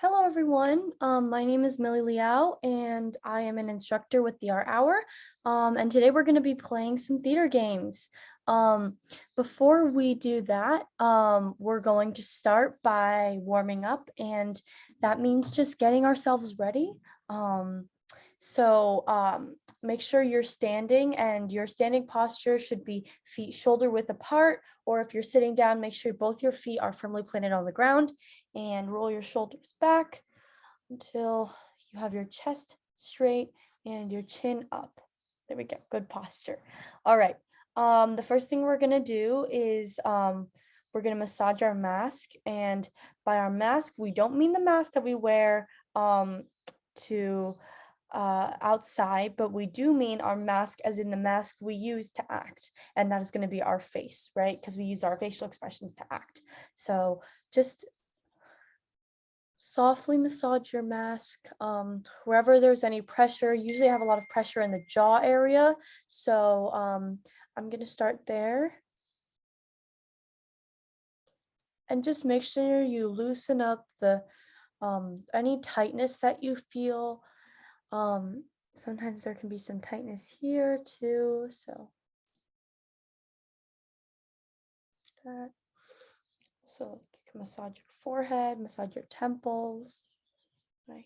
Hello, everyone. My name is Millie Liao, and I am an instructor with the Art Hour. And today we're going to be playing some theater games. Before we do that, we're going to start by warming up, and that means just getting ourselves ready. So make sure you're standing, and your standing posture should be feet shoulder width apart, or if you're sitting down, make sure both your feet are firmly planted on the ground and roll your shoulders back until you have your chest straight and your chin up. There we go, good posture. All right, the first thing we're gonna do is we're gonna massage our mask, and by our mask, we don't mean the mask that we wear to outside, but we do mean our mask as in the mask we use to act, and that is going to be our face, right? Because we use our facial expressions to act. So just softly massage your mask wherever there's any pressure. Usually I have a lot of pressure in the jaw area, so I'm going to start there. And just make sure you loosen up the any tightness that you feel. Sometimes there can be some tightness here too, so that. So you can massage your forehead, massage your temples, right?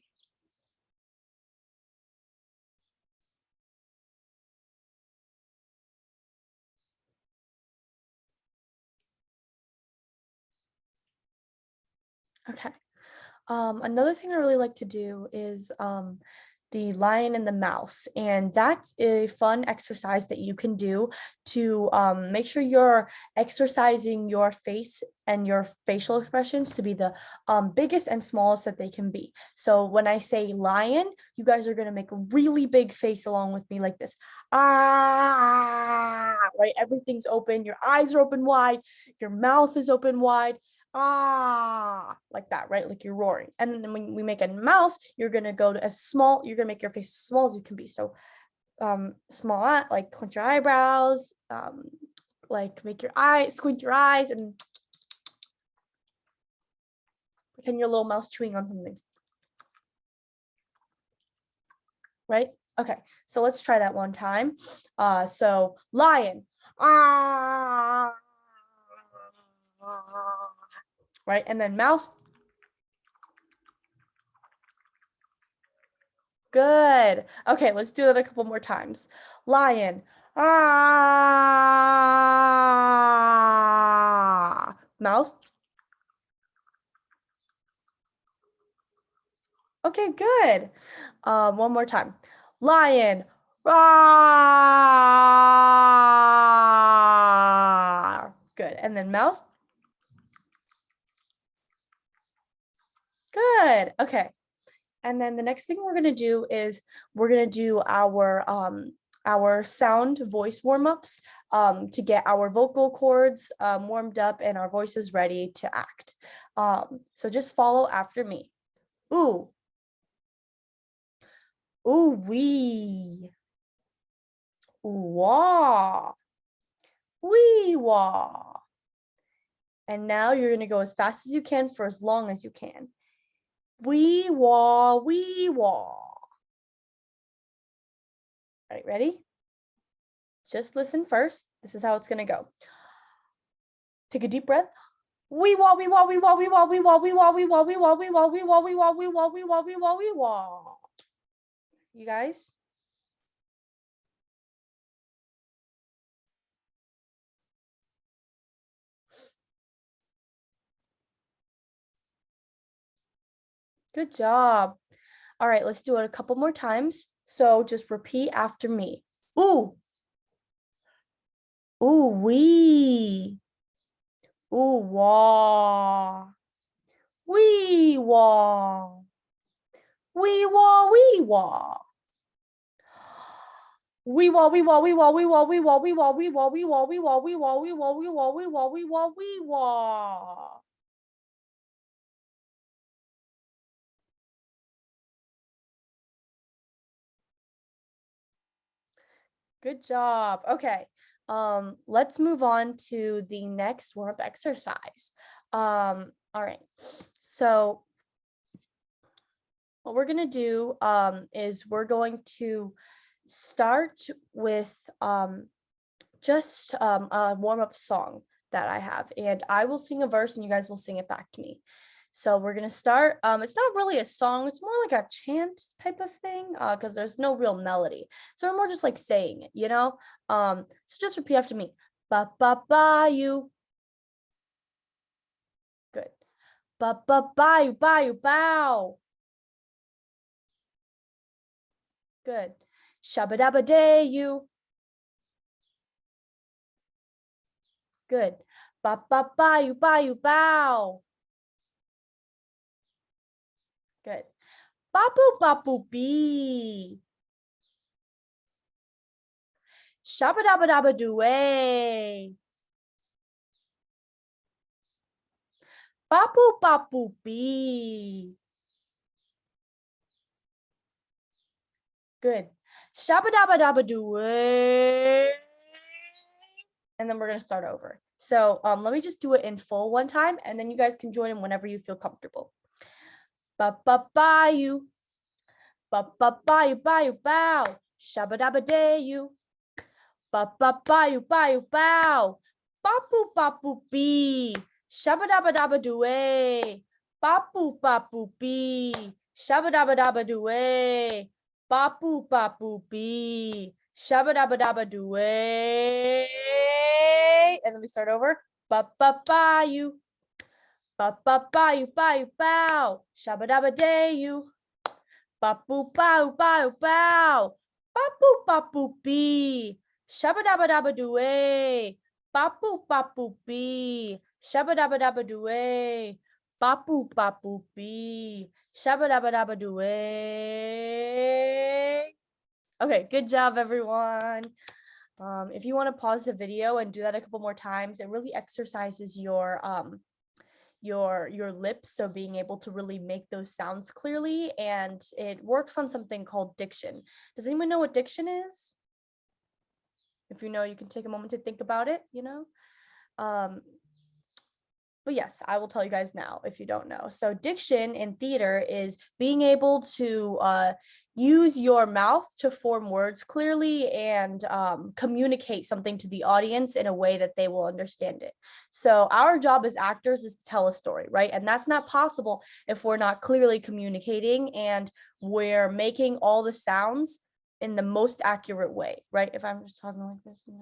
Okay. Another thing I really like to do is the lion and the mouse, and that's a fun exercise that you can do to make sure you're exercising your face and your facial expressions to be the biggest and smallest that they can be. So when I say lion, you guys are going to make a really big face along with me like this. Ah, right? Everything's open. Your eyes are open wide. Your mouth is open wide. Ah, like that, right? Like you're roaring. And then when we make a mouse, you're gonna go to as small, you're gonna make your face as small as you can be. So small, like clench your eyebrows, like make your eyes, squint your eyes, and pretend you're a little mouse chewing on something. Right? Okay, so let's try that one time. So lion. Ah, right, and then mouse. Good. Okay, let's do that a couple more times. Lion. Ah. Mouse. Okay, good. One more time. Lion. Ah. Good. And then mouse. Good. Okay. And then the next thing we're going to do is we're going to do our sound voice warm-ups to get our vocal cords warmed up and our voices ready to act. So just follow after me. Ooh. Ooh wee. Ooh wah. Wee wah. And now you're going to go as fast as you can for as long as you can. Wee wah, wee wah. All right, ready? Just listen first. This is how it's going to go. Take a deep breath. Wee wah, wee wah, wee wah, wee wah, wee wah, wee wah, wee wah, wee wah, wee wah, wee wah, wee wah, wee wah, wee wah, wee wah, wee wah. You guys? Good job. All right, let's do it a couple more times. So just repeat after me. Ooh. Ooh wee. Ooh wah. Wee wah. Wee wah, wee wah. Wee wah, wee wah, wee wah, wee wah, wee wah, wee wah, wee wah, wee wah, wee wah, wee wah, wee wah, wee wah, wee wah, wee wah, wee wah. Good job. Okay. Let's move on to the next warm-up exercise. All right. So What we're gonna do is we're going to start with just a warm-up song that I have, and I will sing a verse and you guys will sing it back to me. So we're gonna start. It's not really a song, it's more like a chant type of thing, because there's no real melody. So we're more just like saying it, you know? So just repeat after me. Ba ba ba you. Good. Ba ba ba you bow. Good. Shabba dabba day you. Good. Ba ba ba you bow. Good. Bapu bapu bee. Shabba dabba dabba doo. Bapu bapu bee. Good. Shabba dabba dabba doo. And then we're gonna start over. So let me just do it in full one time, and then you guys can join in whenever you feel comfortable. Ba ba ba you. Ba ba ba you bow. Shabba dabba day you. Ba ba ba you bow. Bapu bapu bee. Shabba dabba dabba doo. Bapu bapu bee. Shabba dabba dabba doo. Bapu bapu bee. Shabba dabba dabba doo. And let me start over. Ba ba ba you. Ba ba ba you bow. Shabba dabba day you. Bapu bow bow. Bapu bapu bee. Shabba dabba dabba doo. Bapu bapu bee. Shabba dabba dabba doo. Bapu bapu bee. Shabba dabba dabba doo. Okay, good job, everyone. If you want to pause the video and do that a couple more times, it really exercises your lips, so being able to really make those sounds clearly, and it works on something called diction. Does anyone know what diction is? If you know, you can take a moment to think about it, you know. But yes, I will tell you guys now if you don't know. So diction in theater is being able to use your mouth to form words clearly and communicate something to the audience in a way that they will understand it. So our job as actors is to tell a story, right? And that's not possible if we're not clearly communicating and we're making all the sounds in the most accurate way, right? If I'm just talking like this, and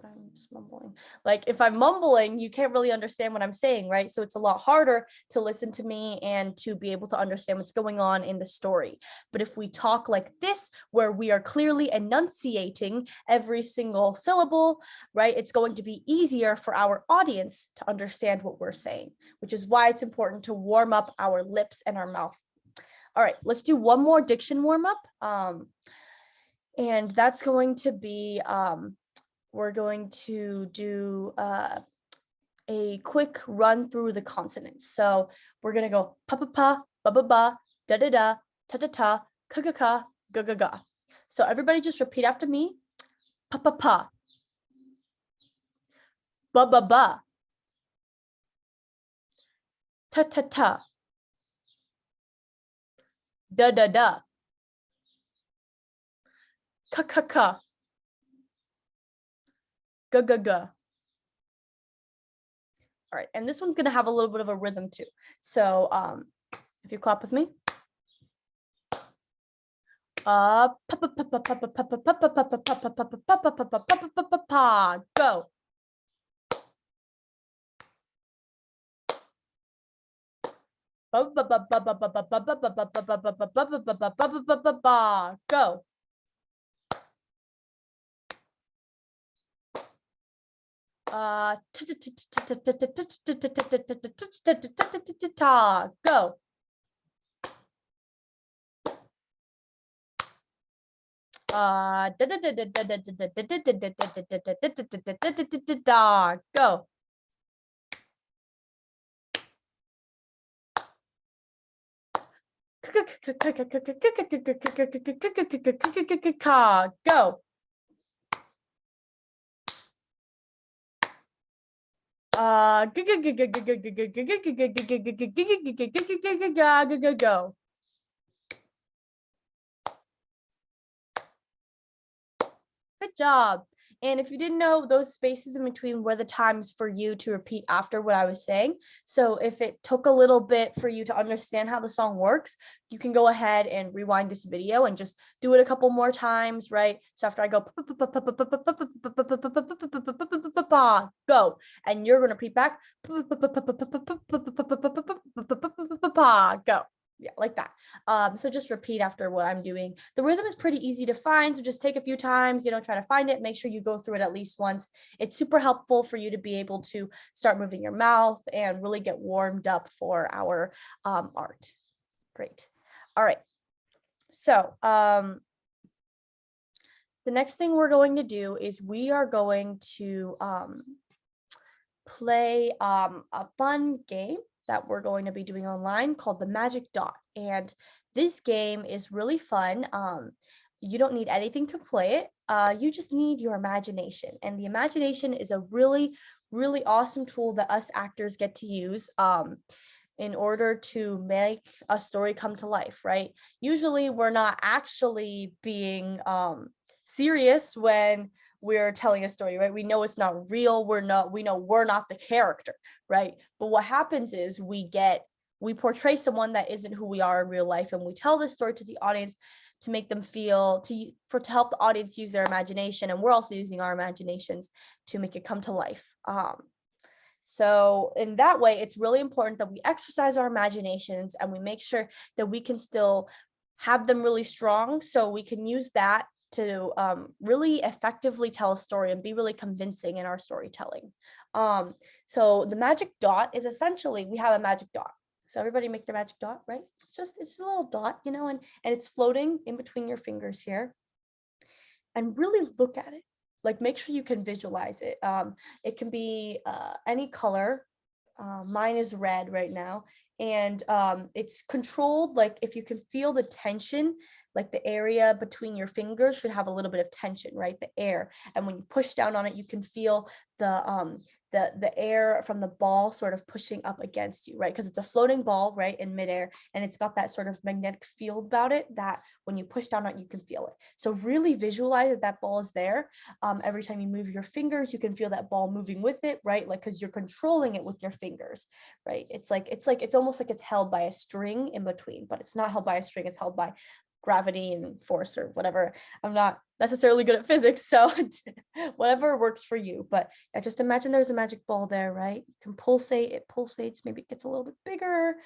I'm just mumbling. Like if I'm mumbling, you can't really understand what I'm saying, right? So it's a lot harder to listen to me and to be able to understand what's going on in the story. But if we talk like this, where we are clearly enunciating every single syllable, right, it's going to be easier for our audience to understand what we're saying, which is why it's important to warm up our lips and our mouth. All right, let's do one more diction warm up. And that's going to be, we're going to do a quick run through the consonants. So we're going to go pa pa pa, ba ba ba, da da da, ta ta ta, ka ka ka, ga ga ga. So everybody just repeat after me. Pa pa pa, ba ba ba, ta ta ta, da da da, ka ka ka, ga ga ga. All right, and this one's gonna have a little bit of a rhythm too. So if you clap with me. Go. Go. Go. Go. Go. Go. Good job. And if you didn't know, those spaces in between were the times for you to repeat after what I was saying. So if it took a little bit for you to understand how the song works, you can go ahead and rewind this video and just do it a couple more times, right? So after I go, go, and you're going to repeat back, go. Yeah, like that. So just repeat after what I'm doing. The rhythm is pretty easy to find, so just take a few times, try to find it. Make sure you go through it at least once. It's super helpful for you to be able to start moving your mouth and really get warmed up for our art. Great. All right. So the next thing we're going to do is we are going to play a fun game that we're going to be doing online called the Magic Dot. And this game is really fun. You don't need anything to play it. You just need your imagination. And the imagination is a really, really awesome tool that us actors get to use in order to make a story come to life, right? Usually we're not actually being serious when we're telling a story, right? We know it's not real. We know we're not the character, right? But what happens is we portray someone that isn't who we are in real life, and we tell this story to the audience to make them feel, to help the audience use their imagination, and we're also using our imaginations to make it come to life. So in that way, it's really important that we exercise our imaginations and we make sure that we can still have them really strong, so we can use that to really effectively tell a story and be really convincing in our storytelling. So the magic dot is essentially, we have a magic dot. So everybody make their magic dot, right? It's a little dot, and it's floating in between your fingers here. And really look at it. Like, make sure you can visualize it. It can be any color. Mine is red right now. And it's controlled, like if you can feel the tension, like the area between your fingers should have a little bit of tension, right? The air. And when you push down on it, you can feel the air from the ball sort of pushing up against you, right? Because it's a floating ball, right, in midair, and it's got that sort of magnetic field about it that when you push down on it, you can feel it. So really visualize that that ball is there. Every time you move your fingers, you can feel that ball moving with it, right? Like, because you're controlling it with your fingers, right? It's almost like it's held by a string in between, but it's not held by a string. It's held by gravity and force or whatever. I'm not necessarily good at physics, so whatever works for you. But yeah, just imagine there's a magic ball there, right? You can pulsate, it pulsates, maybe it gets a little bit bigger,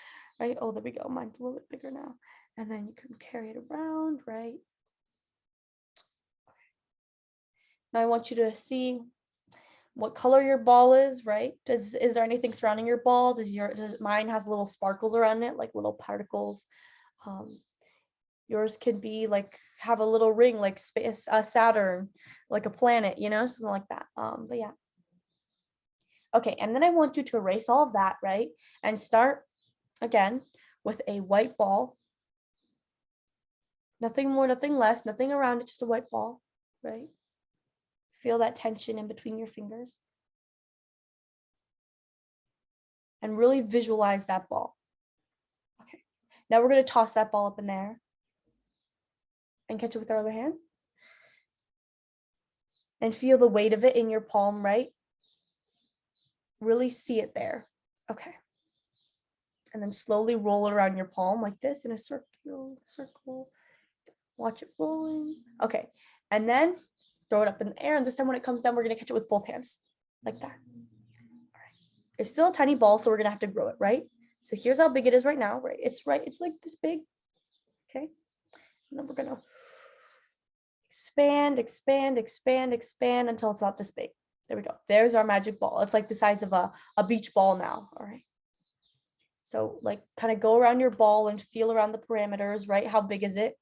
right? Oh, there we go. Mine's a little bit bigger now. And then you can carry it around, right? Okay. Now I want you to see what color your ball is, right? Is there anything surrounding your ball? Does mine has little sparkles around it, like little particles? Yours could be like, have a little ring like space, Saturn, like a planet, something like that. But yeah. Okay, and then I want you to erase all of that, right? And start again with a white ball. Nothing more, nothing less, nothing around it, just a white ball, right? Feel that tension in between your fingers. And really visualize that ball. Okay, now we're going to toss that ball up in there and catch it with our other hand. And feel the weight of it in your palm, right? Really see it there. Okay. And then slowly roll it around your palm like this in a circle. Watch it rolling. Okay. And then throw it up in the air. And this time when it comes down, we're going to catch it with both hands like that. All right. It's still a tiny ball, so we're going to have to grow it, right? So here's how big it is right now, right? It's like this big. Okay. And then we're going to expand until it's not this big. There we go. There's our magic ball. It's like the size of a beach ball now. All right. So like kind of go around your ball and feel around the parameters, right? How big is it?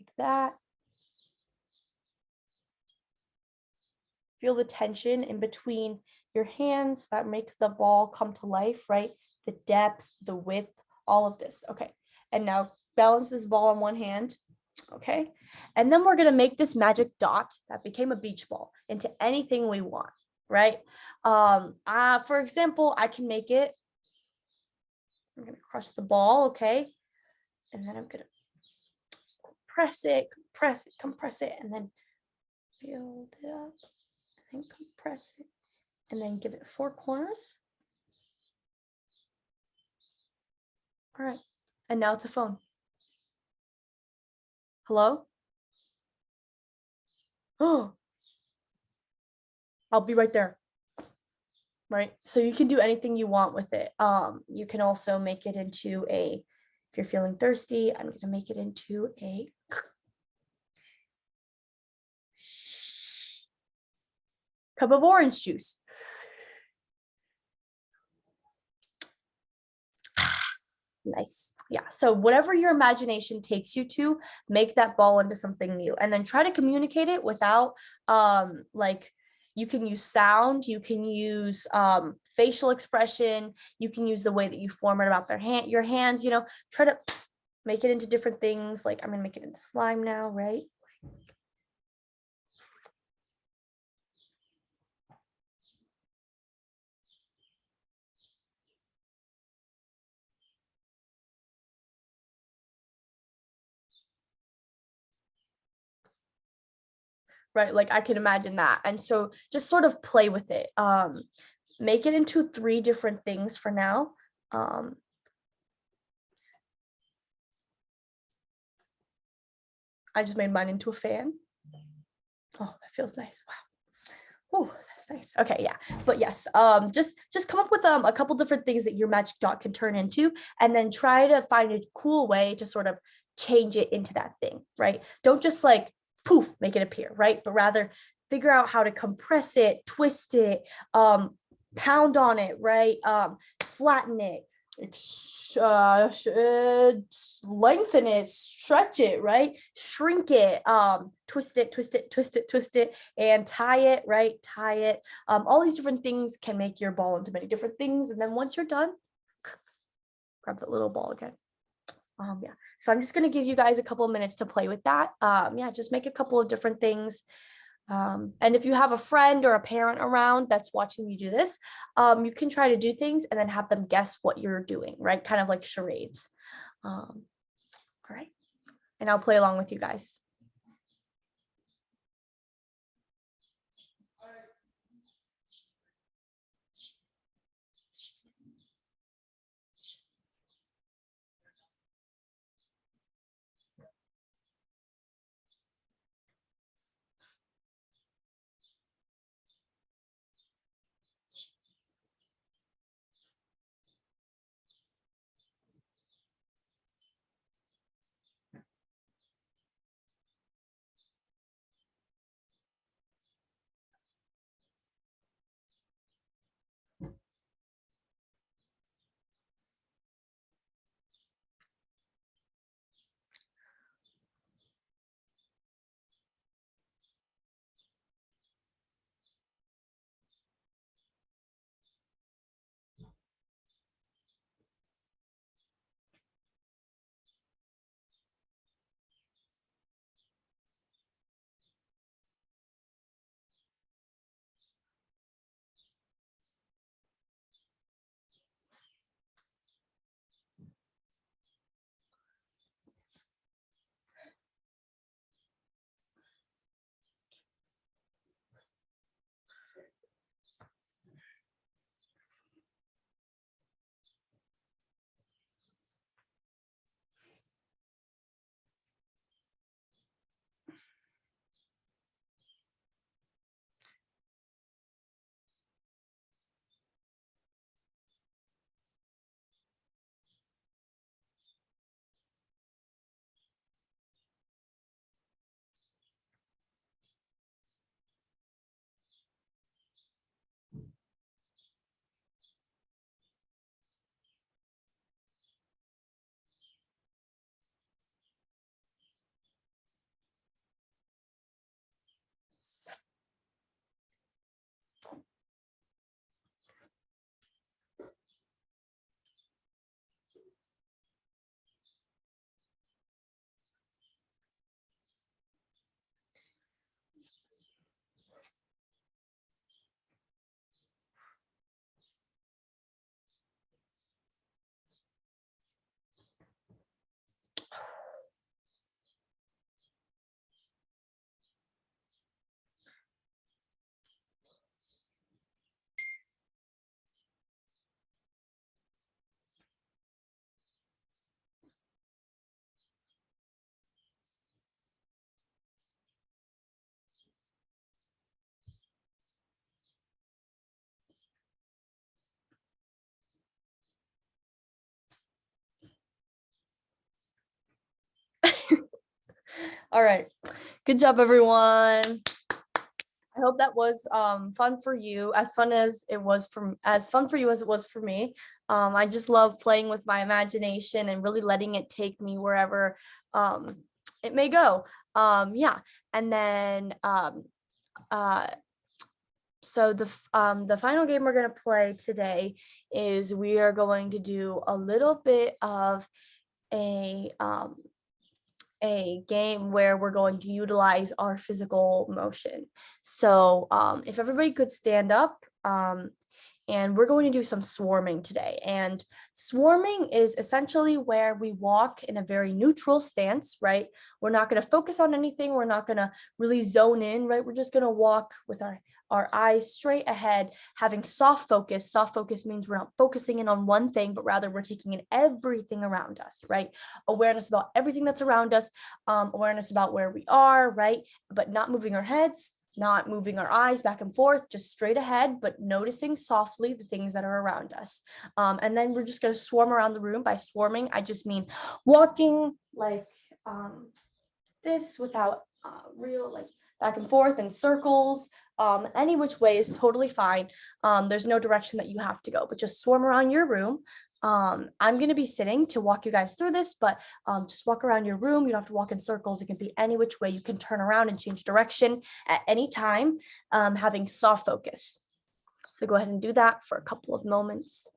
Like that. Feel the tension in between your hands that makes the ball come to life, right? The depth, the width, all of this. Okay. And now balance this ball on one hand. Okay. And then we're going to make this magic dot that became a beach ball into anything we want, right? For example, I can make it, I'm going to crush the ball. Okay. And then I'm going to compress it, compress it, and then build it up, and compress it, and then give it 4 corners. All right, and now it's a phone. Hello? Oh, I'll be right there. Right, so you can do anything you want with it. You can also make it into if you're feeling thirsty, I'm gonna make it into a cup of orange juice. Nice. Yeah. So whatever your imagination takes you to, make that ball into something new, and then try to communicate it without like, you can use sound, you can use facial expression, you can use the way that you form it about your hands, try to make it into different things. Like, I'm gonna make it into slime now, right? Right, like I can imagine that. And so just sort of play with it. Make it into 3 different things for now. I just made mine into a fan. Oh, that feels nice. Wow. Oh, that's nice. Okay, yeah. But yes, just come up with a couple different things that your magic dot can turn into, and then try to find a cool way to sort of change it into that thing, right? Don't just like poof, make it appear, right? But rather figure out how to compress it, twist it, pound on it, right? Flatten it, lengthen it, stretch it, right? Shrink it, twist it, twist it, twist it, twist it, and tie it, right? Tie it. All these different things can make your ball into many different things. And then once you're done, grab that little ball again. Yeah. So I'm just going to give you guys a couple of minutes to play with that. Yeah, just make a couple of different things. And if you have a friend or a parent around that's watching you do this, you can try to do things and then have them guess what you're doing, right? Kind of like charades. All right. And I'll play along with you guys. All right. Good job, everyone. I hope that was fun for you, as fun as it was as fun for you as it was for me. I just love playing with my imagination and really letting it take me wherever it may go. Yeah, and then uh, so the final game we're gonna play today is we are going to do a little bit of a a game where we're going to utilize our physical motion. So if everybody could stand up, and we're going to do some swarming today. And swarming is essentially where we walk in a very neutral stance, right? We're not going to focus on anything. We're not going to really zone in, right? We're just going to walk with our eyes straight ahead, having soft focus. Soft focus means we're not focusing in on one thing, but rather we're taking in everything around us, right? Awareness about everything that's around us, awareness about where we are, right? But not moving our heads, not moving our eyes back and forth, just straight ahead, but noticing softly the things that are around us. And then we're just going to swarm around the room. By swarming, I just mean walking like this without real like back and forth in circles. Any which way is totally fine. There's no direction that you have to go, but just swarm around your room. I'm going to be sitting to walk you guys through this, but just walk around your room. You don't have to walk in circles. It can be any which way. You can turn around and change direction at any time, having soft focus. So go ahead and do that for a couple of moments.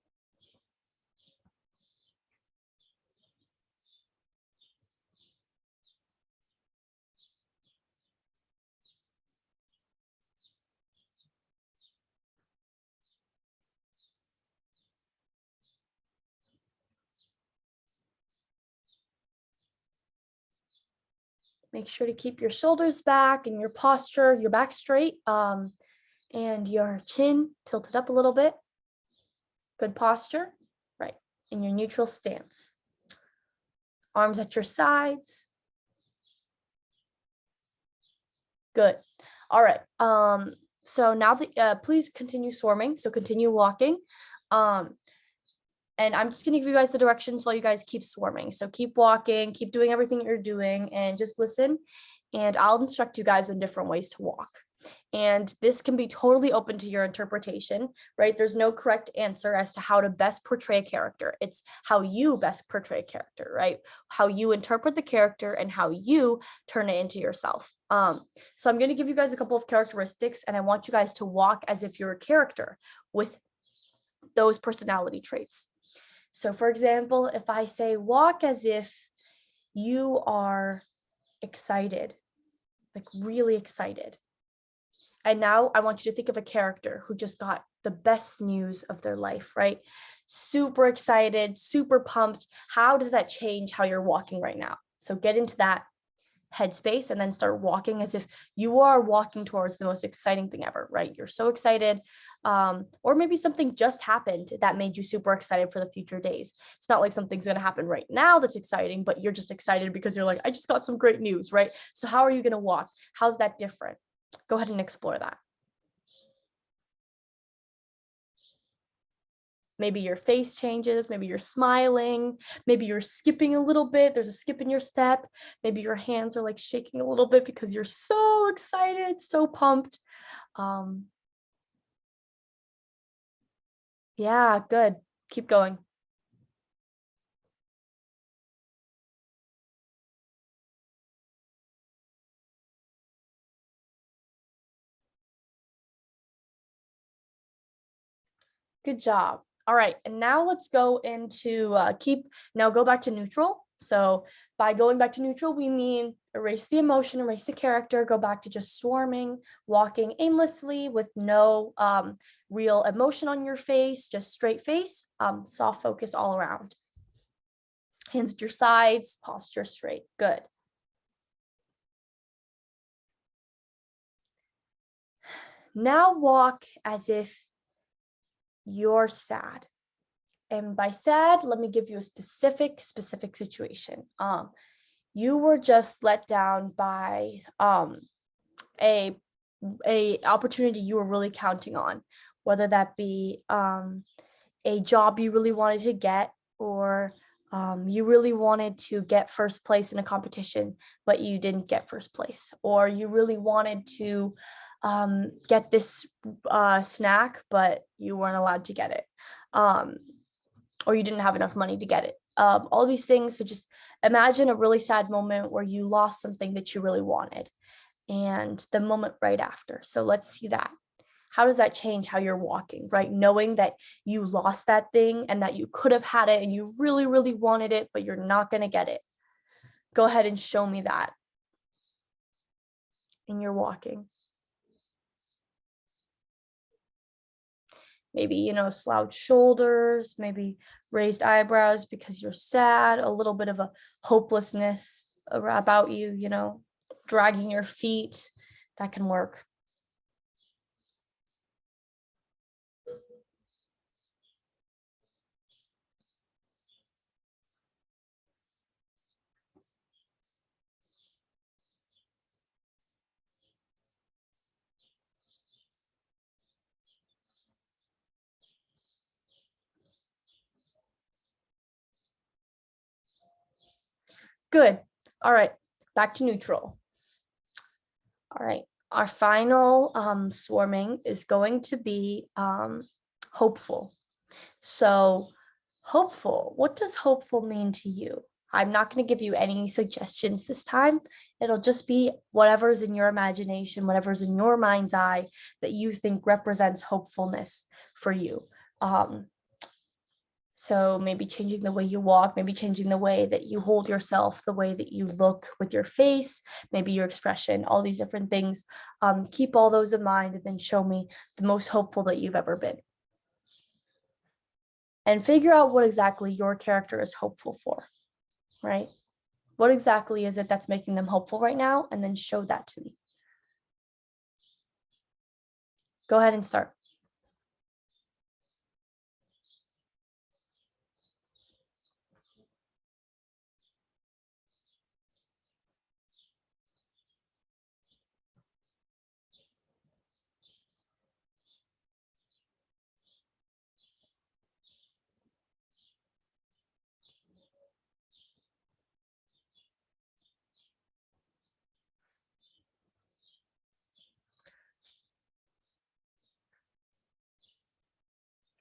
Make sure to keep your shoulders back and your posture, your back straight, and your chin tilted up a little bit. Good posture, right? In your neutral stance. Arms at your sides. Good. All right. So now that please continue swarming. So continue walking. And I'm just going to give you guys the directions while you guys keep swarming. So keep walking, keep doing everything you're doing, and just listen. And I'll instruct you guys in different ways to walk. And this can be totally open to your interpretation, right? There's no correct answer as to how to best portray a character. It's how you best portray a character, right? How you interpret the character and how you turn it into yourself. So I'm going to give you guys a couple of characteristics, and I want you guys to walk as if you're a character with those personality traits. So for example, if I say walk as if you are excited, like really excited. And now I want you to think of a character who just got the best news of their life, right? Super excited, super pumped. How does that change how you're walking right now? So get into that headspace and then start walking as if you are walking towards the most exciting thing ever, right? You're so excited. Or maybe something just happened that made you super excited for the future days. It's not like something's going to happen right now that's exciting, but you're just excited because you're like, I just got some great news, right? So how are you going to walk? How's that different? Go ahead and explore that. Maybe your face changes, maybe you're smiling, maybe you're skipping a little bit, there's a skip in your step, maybe your hands are like shaking a little bit because you're so excited, so pumped. Yeah, good. Keep going. Good job. All right, and now let's go into go back to neutral. So by going back to neutral, we mean erase the emotion, erase the character, go back to just swarming, walking aimlessly with no real emotion on your face, just straight face, soft focus all around. Hands at your sides, posture straight. Good. Now walk as if you're sad. And by sad, let me give you a specific situation. You were just let down by a opportunity you were really counting on, whether that be a job you really wanted to get, or You really wanted to get first place in a competition, but you didn't get first place, or you really wanted to get this snack, but you weren't allowed to get it, um, or you didn't have enough money to get it. All these things. So just imagine a really sad moment where you lost something that you really wanted, and the moment right after. So let's see that. How does that change how you're walking, right? Knowing that you lost that thing and that you could have had it and you really, really wanted it, but you're not going to get it. Go ahead and show me that in your walking. Maybe, slouched shoulders, maybe raised eyebrows because you're sad, a little bit of a hopelessness about you, dragging your feet. That can work. Good. All right, back to neutral. All right, our final swarming is going to be hopeful. So hopeful, what does hopeful mean to you? I'm not going to give you any suggestions this time. It'll just be whatever's in your imagination, whatever's in your mind's eye that you think represents hopefulness for you. So maybe changing the way you walk, maybe changing the way that you hold yourself, the way that you look with your face, maybe your expression, all these different things. Keep all those in mind and then show me the most hopeful that you've ever been. And figure out what exactly your character is hopeful for, right? What exactly is it that's making them hopeful right now? And then show that to me. Go ahead and start.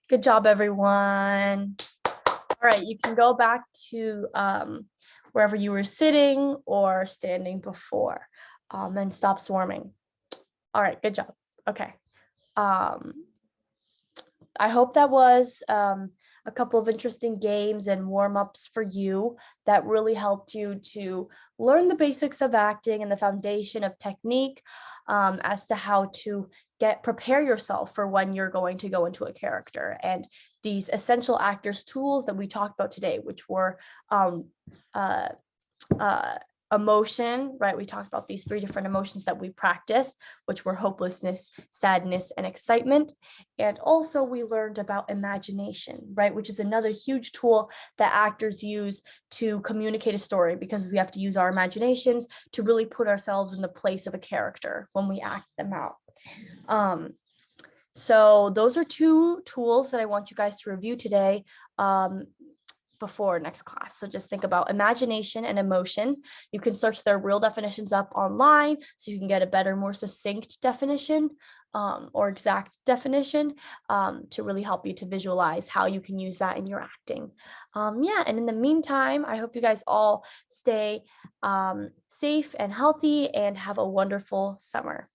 Good job, everyone. All right, you can go back to wherever you were sitting or standing before and stop swarming. All right, good job. Okay. I hope that was a couple of interesting games and warm-ups for you that really helped you to learn the basics of acting and the foundation of technique as to how to prepare yourself for when you're going to go into a character, and these essential actors tools that we talked about today, which were emotion, right? We talked about these 3 different emotions that we practice, which were hopelessness, sadness, and excitement. And also we learned about imagination, right? Which is another huge tool that actors use to communicate a story, because we have to use our imaginations to really put ourselves in the place of a character when we act them out. So those are 2 tools that I want you guys to review today. Before next class. So just think about imagination and emotion. You can search their real definitions up online so you can get a better, more succinct definition or exact definition to really help you to visualize how you can use that in your acting. Yeah, and in the meantime, I hope you guys all stay safe and healthy and have a wonderful summer.